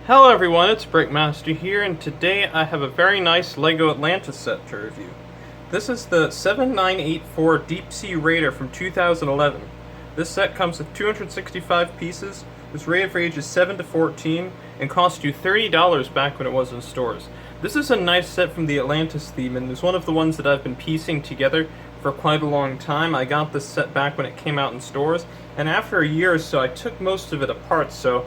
Hello everyone, it's Breakmaster here, and today I have a very nice LEGO Atlantis set to review. This is the 7984 Deep Sea Raider from 2011. This set comes with 265 pieces, was rated for ages 7 to 14, and cost you $30 back when it was in stores. This is a nice set from the Atlantis theme, and is one of the ones that I've been piecing together for quite a long time. I got this set back when it came out in stores, and after a year or so I took most of it apart, so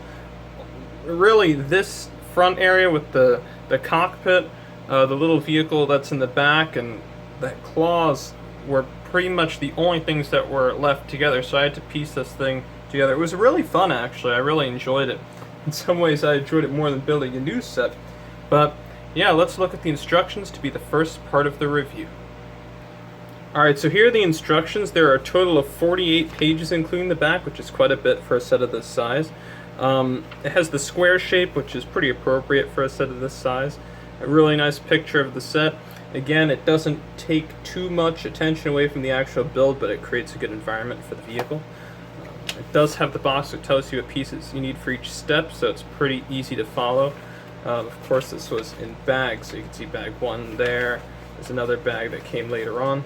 really this front area with the cockpit, the little vehicle that's in the back, and the claws were pretty much the only things that were left together, so I had to piece this thing together. It was really fun, actually. I really enjoyed it. In some ways I enjoyed it more than building a new set. But yeah, let's look at the instructions to be the first part of the review. Alright, so here are the instructions. There are a total of 48 pages including the back, which is quite a bit for a set of this size. It has the square shape, which is pretty appropriate for a set of this size. A really nice picture of the set. Again, it doesn't take too much attention away from the actual build, but it creates a good environment for the vehicle. It does have the box that tells you what pieces you need for each step, so it's pretty easy to follow. Of course, this was in bags, so you can see bag 1 there. There's another bag that came later on.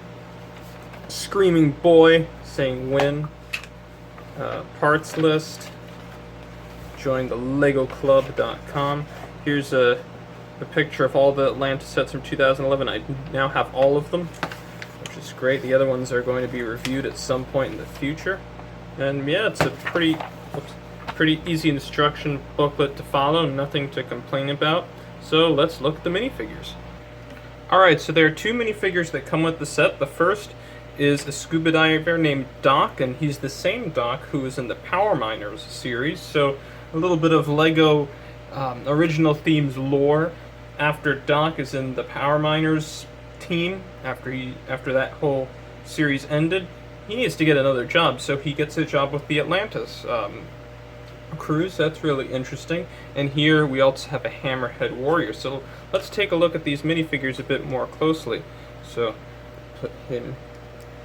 Screaming boy saying win. Parts list. Join the legoclub.com. Here's a picture of all the Atlantis sets from 2011. I now have all of them, which is great. The other ones are going to be reviewed at some point in the future. And yeah, it's a pretty easy instruction booklet to follow, nothing to complain about. So let's look at the minifigures. Alright, so there are two minifigures that come with the set. The first is a scuba diver named Doc, and he's the same Doc who was in the Power Miners series, so a little bit of LEGO original themes lore. After Doc is in the Power Miners team, after that whole series ended, he needs to get another job, so he gets a job with the Atlantis cruise. That's really interesting. And here we also have a Hammerhead Warrior, so let's take a look at these minifigures a bit more closely. So put him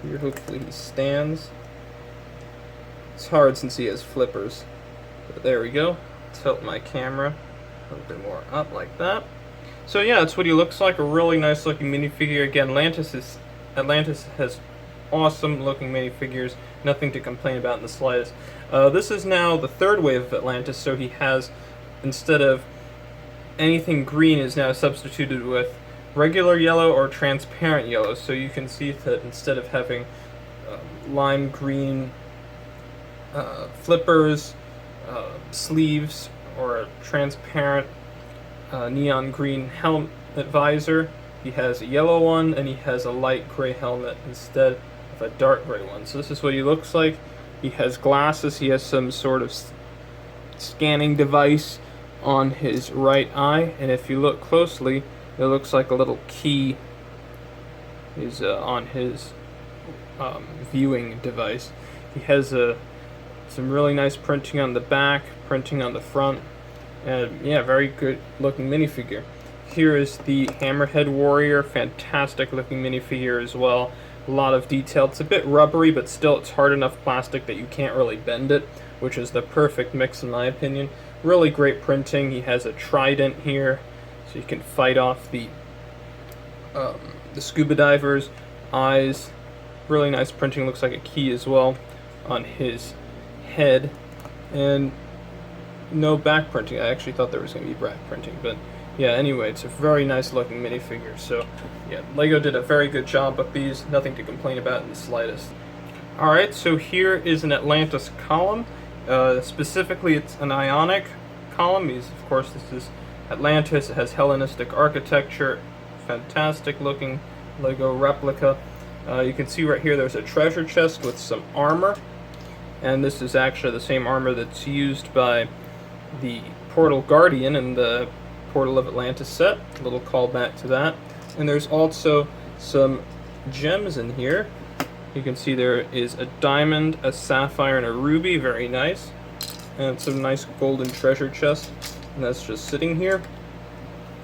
here, hopefully he stands. It's hard since he has flippers. But there we go. Tilt my camera a little bit more up like that. So yeah, that's what he looks like. A really nice looking minifigure. Again, Atlantis has awesome looking minifigures. Nothing to complain about in the slightest. This is now the third wave of Atlantis, so he has, instead of anything green, is now substituted with regular yellow or transparent yellow. So you can see that instead of having lime green flippers, sleeves, or a transparent neon green helmet visor, he has a yellow one, and he has a light gray helmet instead of a dark gray one. So this is what he looks like. He has glasses, he has some sort of scanning device on his right eye, and if you look closely, it looks like a little key is on his viewing device. He has some really nice printing on the back, printing on the front, and yeah, very good looking minifigure. Here is the Hammerhead Warrior, fantastic looking minifigure as well. A lot of detail. It's a bit rubbery, but still it's hard enough plastic that you can't really bend it, which is the perfect mix in my opinion. Really great printing. He has a trident here, so you can fight off the scuba diver's eyes. Really nice printing. Looks like a key as well on his head, and no back printing. I actually thought there was going to be back printing, but yeah, anyway, it's a very nice looking minifigure. So yeah, LEGO did a very good job with these. Nothing to complain about in the slightest. Alright, so here is an Atlantis column. Specifically, it's an Ionic column. Of course, this is Atlantis. It has Hellenistic architecture. Fantastic looking LEGO replica. You can see right here there's a treasure chest with some armor. And this is actually the same armor that's used by the Portal Guardian in the Portal of Atlantis set. A little callback to that. And there's also some gems in here. You can see there is a diamond, a sapphire, and a ruby. Very nice. And some nice golden treasure chest. And that's just sitting here.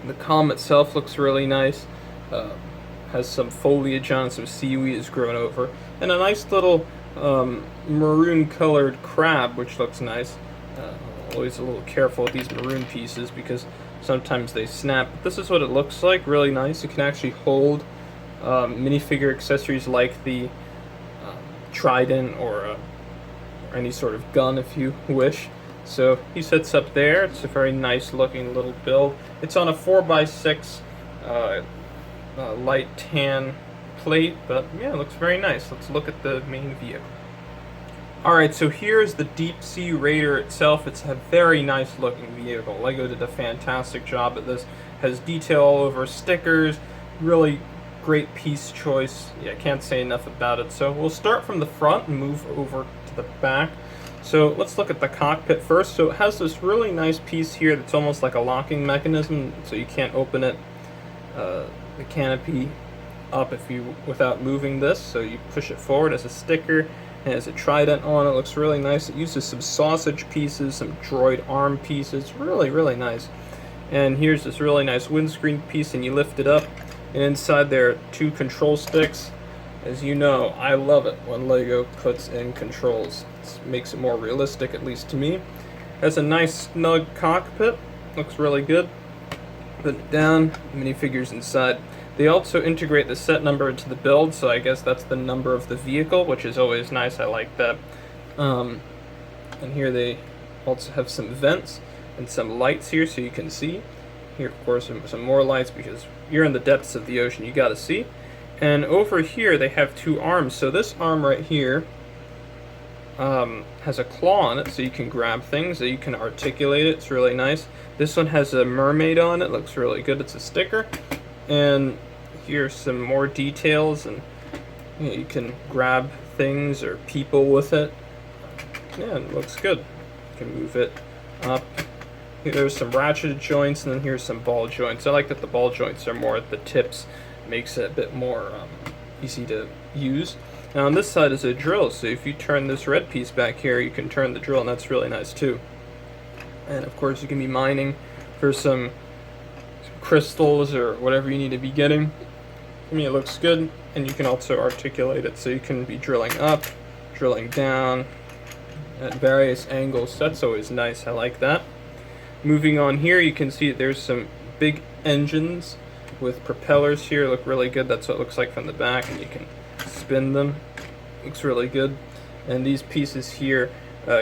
The column itself looks really nice. Has some foliage on, some seaweed is grown over. And a nice little maroon colored crab, which looks nice. always a little careful with these maroon pieces because sometimes they snap. But this is what it looks like, really nice. It can actually hold minifigure accessories like the trident or any sort of gun if you wish. So he sits up there. It's a very nice looking little build. It's on a 4x6 light tan plate, but yeah, it looks very nice. Let's look at the main vehicle. Alright, so here's the Deep Sea Raider itself. It's a very nice looking vehicle. LEGO did a fantastic job at this. Has detail all over, stickers, really great piece choice. Yeah, I can't say enough about it. So we'll start from the front and move over to the back. So let's look at the cockpit first. So it has this really nice piece here that's almost like a locking mechanism, so you can't open it, the canopy up without moving this. So you push it forward as a sticker. It has a trident on it. Looks really nice. It uses some sausage pieces, some droid arm pieces. Really, really nice. And here's this really nice windscreen piece, and you lift it up. And inside there are 2 control sticks. As you know, I love it when LEGO puts in controls. It makes it more realistic, at least to me. Has a nice snug cockpit. Looks really good. Put it down. Minifigures inside. They also integrate the set number into the build, so I guess that's the number of the vehicle, which is always nice. I like that. And here they also have some vents and some lights here so you can see. Here, of course, some more lights because you're in the depths of the ocean. You got to see. And over here they have 2 arms. So this arm right here has a claw on it, so you can grab things, so you can articulate it. It's really nice. This one has a mermaid on it. Looks really good. It's a sticker. And here's some more details, and you can grab things or people with it. Yeah, it looks good. You can move it up. There's some ratcheted joints, and then here's some ball joints. I like that the ball joints are more at the tips. Makes it a bit more easy to use. Now on this side is a drill, so if you turn this red piece back here, you can turn the drill, and that's really nice too. And of course you can be mining for some crystals or whatever you need to be getting. I mean, it looks good, and you can also articulate it, so you can be drilling up, drilling down at various angles. That's always nice. I like that. Moving on here, you can see there's some big engines with propellers here. Look really good. That's what it looks like from the back, and you can spin them. Looks really good. And these pieces here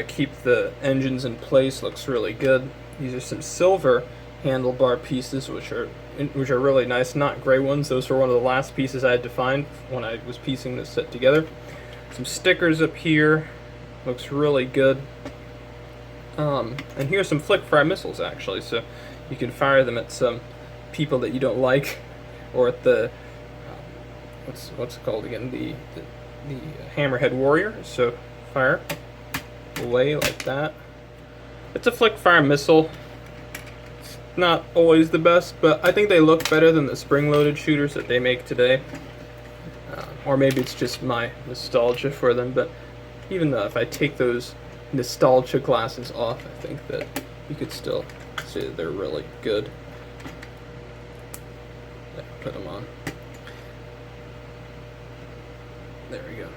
keep the engines in place. Looks really good. These are some silver handlebar pieces, which are really nice, not gray ones. Those were one of the last pieces I had to find when I was piecing this set together. Some stickers up here. Looks really good. And here's some flick fire missiles, actually, so you can fire them at some people that you don't like, or at the what's it called again, the hammerhead warrior. So fire away like that. It's a flick fire missile. It's not always the best, but I think they look better than the spring-loaded shooters that they make today. Or maybe it's just my nostalgia for them, but even though if I take those nostalgia glasses off, I think that you could still say that they're really good. Put them on. There we go.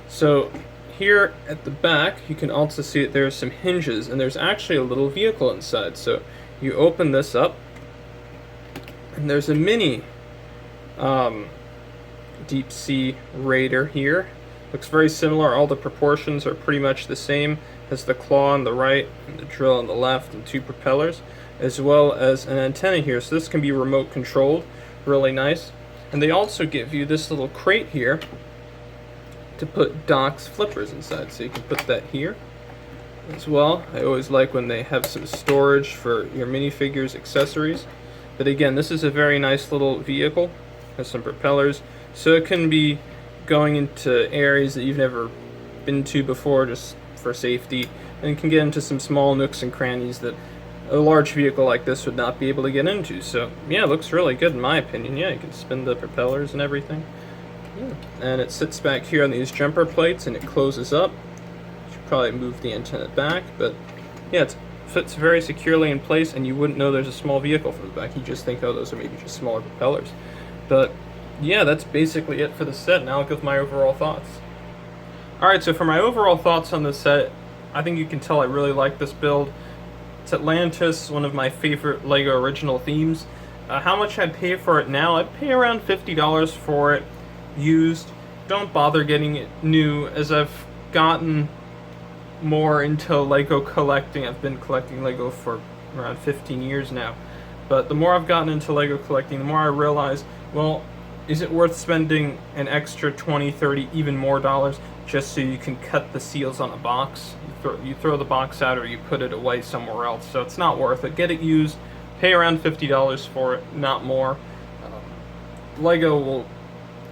So here at the back, you can also see that there's some hinges, and there's actually a little vehicle inside. So you open this up, and there's a mini Deep Sea Raider here. Looks very similar. All the proportions are pretty much the same. Has the claw on the right and the drill on the left, and 2 propellers, as well as an antenna here. So this can be remote controlled. Really nice. And they also give you this little crate here to put Doc's flippers inside. So you can put that here as well. I always like when they have some storage for your minifigures accessories. But again, this is a very nice little vehicle. Has some propellers, so it can be going into areas that you've never been to before just for safety, and can get into some small nooks and crannies that a large vehicle like this would not be able to get into. So yeah, it looks really good in my opinion. Yeah, you can spin the propellers and everything. Yeah. And it sits back here on these jumper plates, and it closes up. Should probably move the antenna back, but yeah, it fits very securely in place, and you wouldn't know there's a small vehicle from the back. You just think, oh, those are maybe just smaller propellers. But yeah, that's basically it for the set. Now I'll give my overall thoughts. Alright, so for my overall thoughts on this set, I think you can tell I really like this build. It's Atlantis, one of my favorite LEGO original themes. How much I'd pay for it now? I'd pay around $50 for it, used. Don't bother getting it new, as I've gotten more into LEGO collecting. I've been collecting LEGO for around 15 years now. But the more I've gotten into LEGO collecting, the more I realize, well, is it worth spending an extra 20, 30, even more dollars just so you can cut the seals on a box? You throw the box out or you put it away somewhere else. So it's not worth it. Get it used, pay around $50 for it, not more. LEGO will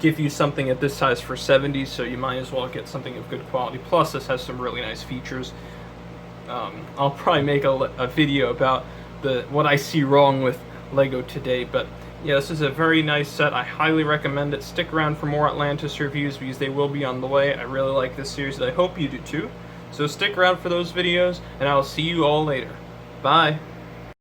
give you something at this size for $70, so you might as well get something of good quality. Plus, this has some really nice features. I'll probably make a video about what I see wrong with LEGO today, but yeah, this is a very nice set. I highly recommend it. Stick around for more Atlantis reviews because they will be on the way. I really like this series, and I hope you do too. So stick around for those videos, and I'll see you all later. Bye!